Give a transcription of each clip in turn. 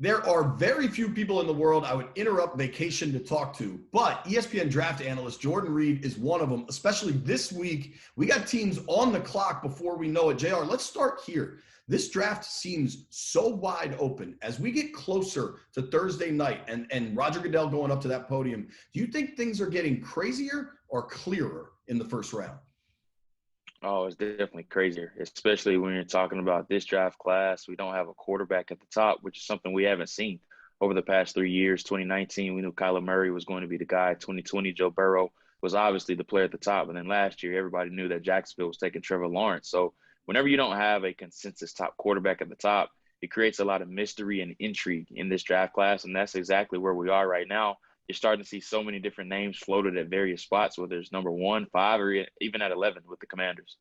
There are very few people in the world I would interrupt vacation to talk to, but ESPN draft analyst Jordan Reid is one of them, especially this week. We got teams on the clock before we know it. JR, let's start here. This draft seems so wide open as we get closer to Thursday night and Roger Goodell going up to that podium. Do you think things are getting crazier or clearer in the first round? Oh, it's definitely crazier, especially when you're talking about this draft class. We don't have a quarterback at the top, which is something we haven't seen over the past 3 years. 2019, we knew Kyler Murray was going to be the guy. 2020, Joe Burrow was obviously the player at the top. And then last year, everybody knew that Jacksonville was taking Trevor Lawrence. So whenever you don't have a consensus top quarterback at the top, it creates a lot of mystery and intrigue in this draft class. And that's exactly where we are right now. You're starting to see so many different names floated at various spots, whether it's number 1, 5, or even at 11 with the Commanders.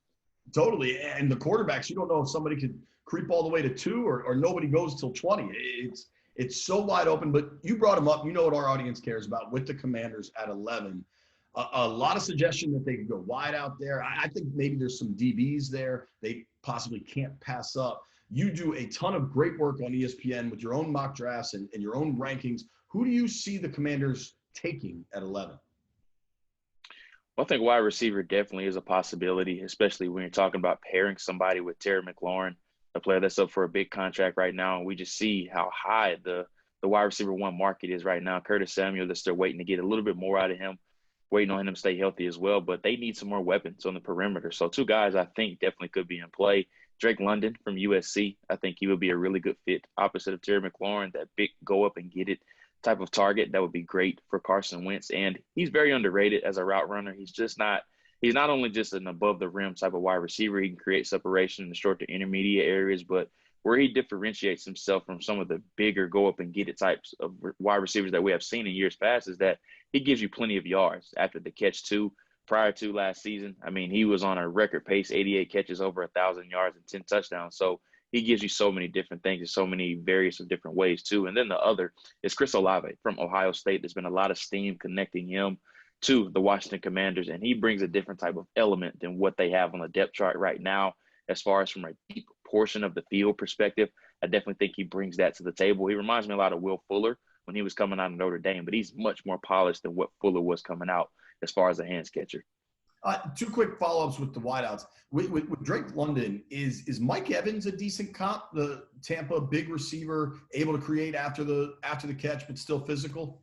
Totally. And the quarterbacks, you don't know if somebody could creep all the way to 2 or nobody goes till 20. It's so wide open, but you brought them up. You know what our audience cares about with the Commanders at 11. A lot of suggestion that they could go wide out there. I think maybe there's some DBs there they possibly can't pass up. You do a ton of great work on ESPN with your own mock drafts and your own rankings. Who do you see the Commanders taking at 11? Well, I think wide receiver definitely is a possibility, especially when you're talking about pairing somebody with Terry McLaurin, a player that's up for a big contract right now. And we just see how high the wide receiver 1 market is right now. Curtis Samuel, they're still waiting to get a little bit more out of him, waiting on him to stay healthy as well. But they need some more weapons on the perimeter. So 2 guys I think definitely could be in play. Drake London from USC, I think he would be a really good fit opposite of Terry McLaurin, that big go up and get it type of target that would be great for Carson Wentz. And he's very underrated as a route runner. He's not only just an above the rim type of wide receiver. He can create separation in the short to intermediate areas, but where he differentiates himself from some of the bigger go up and get it types of wide receivers that we have seen in years past is that he gives you plenty of yards after the catch too. Prior to last season, I mean, he was on a record pace, 88 catches, over 1,000 yards and 10 touchdowns. So he gives you so many different things in so many various of different ways too. And then the other is Chris Olave from Ohio State. There's been a lot of steam connecting him to the Washington Commanders, and he brings a different type of element than what they have on the depth chart right now. As far as from a deep portion of the field perspective, I definitely think he brings that to the table. He reminds me a lot of Will Fuller when he was coming out of Notre Dame, but he's much more polished than what Fuller was coming out as far as a hands catcher. 2 quick follow-ups with the wideouts. With Drake London, is Mike Evans a decent comp? The Tampa big receiver, able to create after the catch, but still physical?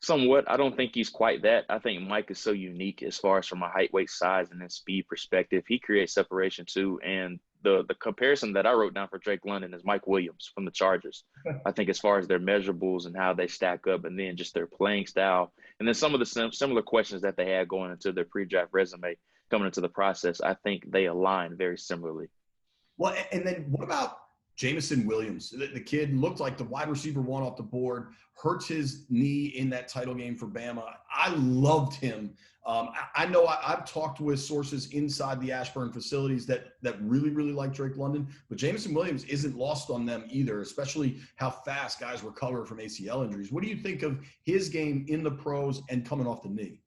Somewhat. I don't think he's quite that. I think Mike is so unique as far as from a height, weight, size, and then speed perspective. He creates separation too. And the comparison that I wrote down for Drake London is Mike Williams from the Chargers. I think as far as their measurables and how they stack up, and then just their playing style, and then some of the similar questions that they had going into their pre-draft resume coming into the process, I think they align very similarly. Well, and then what about Jamison Williams? The kid looked like the wide receiver 1 off the board, hurts his knee in that title game for Bama. I loved him. I know I've talked with sources inside the Ashburn facilities that really, really like Drake London, but Jamison Williams isn't lost on them either, especially how fast guys recover from ACL injuries. What do you think of his game in the pros and coming off the knee?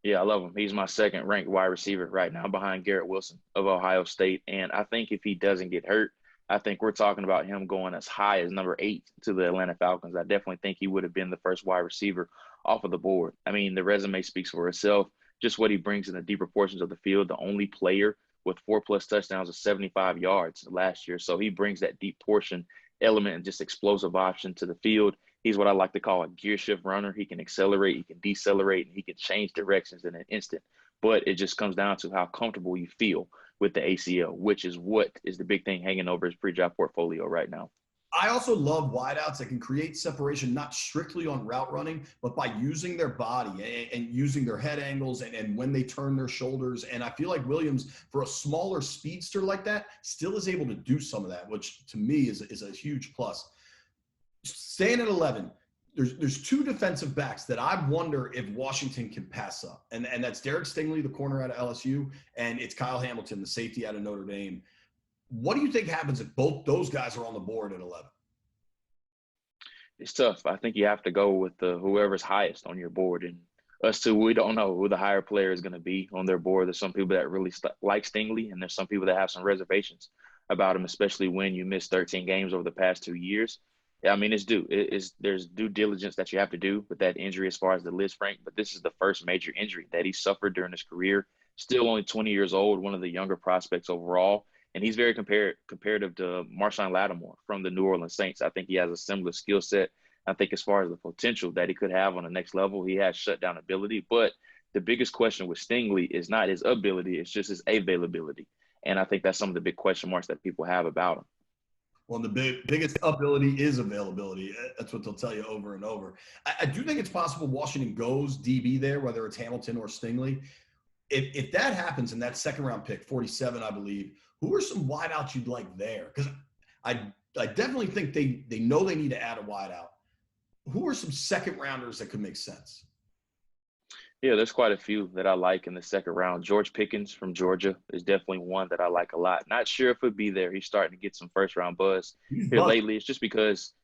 Yeah, I love him. He's my second ranked wide receiver right now behind Garrett Wilson of Ohio State. And I think if he doesn't get hurt, I think we're talking about him going as high as number 8 to the Atlanta Falcons. I definitely think he would have been the first wide receiver off of the board. I mean, the resume speaks for itself, just what he brings in the deeper portions of the field, the only player with 4+ touchdowns of 75 yards last year. So he brings that deep portion element and just explosive option to the field. He's what I like to call a gear shift runner. He can accelerate, he can decelerate, and he can change directions in an instant. But it just comes down to how comfortable you feel with the ACL, which is what is the big thing hanging over his pre-draft portfolio right now. I also love wideouts that can create separation, not strictly on route running, but by using their body and using their head angles and when they turn their shoulders. And I feel like Williams, for a smaller speedster like that, still is able to do some of that, which to me is a huge plus. Staying at 11, there's 2 defensive backs that I wonder if Washington can pass up. And that's Derek Stingley, the corner out of LSU, and it's Kyle Hamilton, the safety out of Notre Dame. What do you think happens if both those guys are on the board at 11? It's tough. I think you have to go with whoever's highest on your board. And us two, we don't know who the higher player is going to be on their board. There's some people that really like Stingley, and there's some people that have some reservations about him, especially when you miss 13 games over the past 2 years. Yeah, I mean, it's due. There's due diligence that you have to do with that injury as far as the list, Frank. But this is the first major injury that he suffered during his career. Still only 20 years old, one of the younger prospects overall. And he's very comparative to Marshawn Lattimore from the New Orleans Saints. I think he has a similar skill set. I think as far as the potential that he could have on the next level, he has shutdown ability. But the biggest question with Stingley is not his ability, it's just his availability. And I think that's some of the big question marks that people have about him. Well, the biggest ability is availability. That's what they'll tell you over and over. I do think it's possible Washington goes DB there, whether it's Hamilton or Stingley. If that happens in that second round pick, 47, I believe, who are some wideouts you'd like there? Because I definitely think they know they need to add a wideout. Who are some second rounders that could make sense? Yeah, there's quite a few that I like in the second round. George Pickens from Georgia is definitely one that I like a lot. Not sure if he'll be there. He's starting to get some first round buzz here lately. It's just because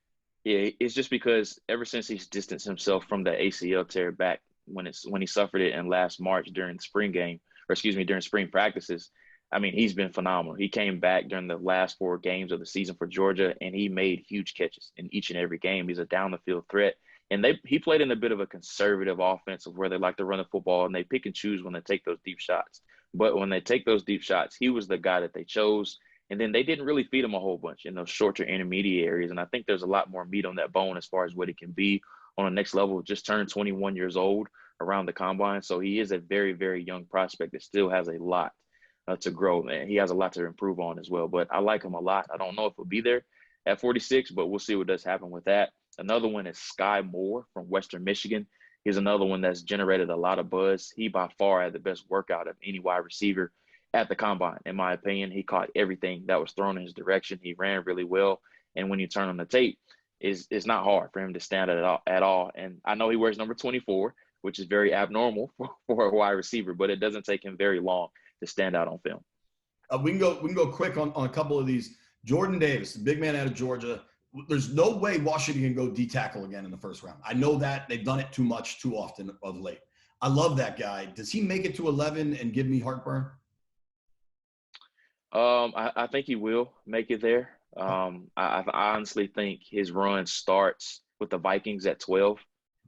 ever since he's distanced himself from the ACL tear back when he suffered it in last March during the spring game, or excuse me, during spring practices. I mean, he's been phenomenal. He came back during the last 4 games of the season for Georgia, and he made huge catches in each and every game. He's a down the field threat. And he played in a bit of a conservative offense of where they like to run the football and they pick and choose when they take those deep shots. But when they take those deep shots, he was the guy that they chose. And then they didn't really feed him a whole bunch in those shorter intermediate areas. And I think there's a lot more meat on that bone as far as what he can be on the next level. Just turned 21 years old around the combine. So he is a very, very young prospect that still has a lot to grow. Man, he has a lot to improve on as well. But I like him a lot. I don't know if he'll be there at 46, but we'll see what does happen with that. Another one is Sky Moore from Western Michigan. He's another one that's generated a lot of buzz. He by far had the best workout of any wide receiver at the combine, in my opinion. He caught everything that was thrown in his direction. He ran really well. And when you turn on the tape, it's not hard for him to stand at all. And I know he wears number 24, which is very abnormal for a wide receiver, but it doesn't take him very long to stand out on film. We can go quick on a couple of these. Jordan Davis, the big man out of Georgia. There's no way Washington can go D-tackle again in the first round. I know that. They've done it too much, too often of late. I love that guy. Does he make it to 11 and give me heartburn? I think he will make it there. I honestly think his run starts with the Vikings at 12.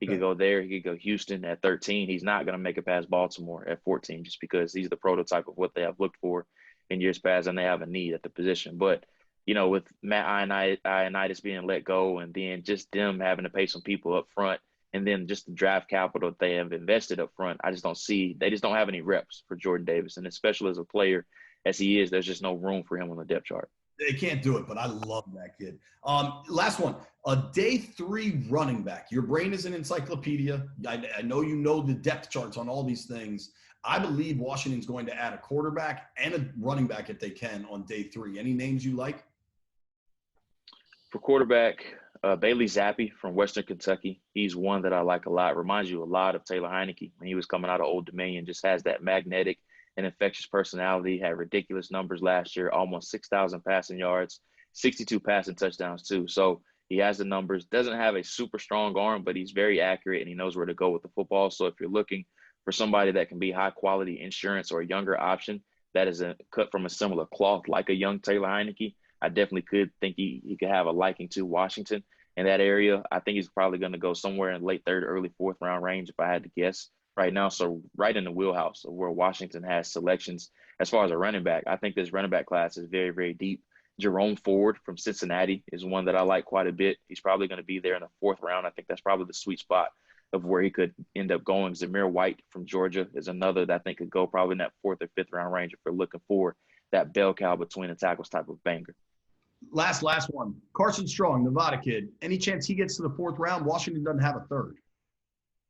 He could go there. He could go Houston at 13. He's not going to make it past Baltimore at 14 just because he's the prototype of what they have looked for in years past, and they have a need at the position. But with Matt Ioannidis being let go and then just them having to pay some people up front and then just the draft capital that they have invested up front, they just don't have any reps for Jordan Davis. And especially as a player as he is, there's just no room for him on the depth chart. They can't do it, but I love that kid. Last one, a day 3 running back. Your brain is an encyclopedia. I know you know the depth charts on all these things. I believe Washington's going to add a quarterback and a running back if they can on day 3. Any names you like? For quarterback, Bailey Zappe from Western Kentucky. He's one that I like a lot. Reminds you a lot of Taylor Heineke when he was coming out of Old Dominion. Just has that magnetic and infectious personality. Had ridiculous numbers last year, almost 6,000 passing yards, 62 passing touchdowns too. So he has the numbers. Doesn't have a super strong arm, but he's very accurate and he knows where to go with the football. So if you're looking for somebody that can be high quality insurance or a younger option that is cut from a similar cloth like a young Taylor Heineke, I definitely could think he could have a liking to Washington in that area. I think he's probably going to go somewhere in late 3rd, early 4th round range if I had to guess right now. So right in the wheelhouse of where Washington has selections as far as a running back. I think this running back class is very, very deep. Jerome Ford from Cincinnati is one that I like quite a bit. He's probably going to be there in the 4th round. I think that's probably the sweet spot of where he could end up going. Zamir White from Georgia is another that I think could go probably in that 4th or 5th round range if we're looking for that bell cow between the tackles type of banger. Last one. Carson Strong, Nevada kid. Any chance he gets to the 4th round? Washington doesn't have a 3rd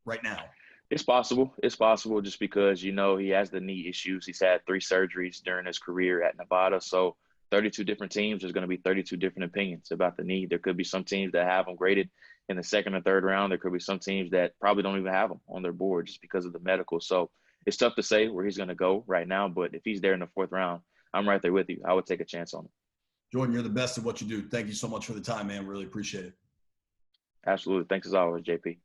right now. It's possible. It's possible just because, he has the knee issues. He's had 3 surgeries during his career at Nevada. So 32 different teams, there's going to be 32 different opinions about the knee. There could be some teams that have him graded in the 2nd or 3rd round. There could be some teams that probably don't even have him on their board just because of the medical. So it's tough to say where he's going to go right now. But if he's there in the 4th round, I'm right there with you. I would take a chance on him. Jordan, you're the best at what you do. Thank you so much for the time, man. Really appreciate it. Absolutely. Thanks as always, JP.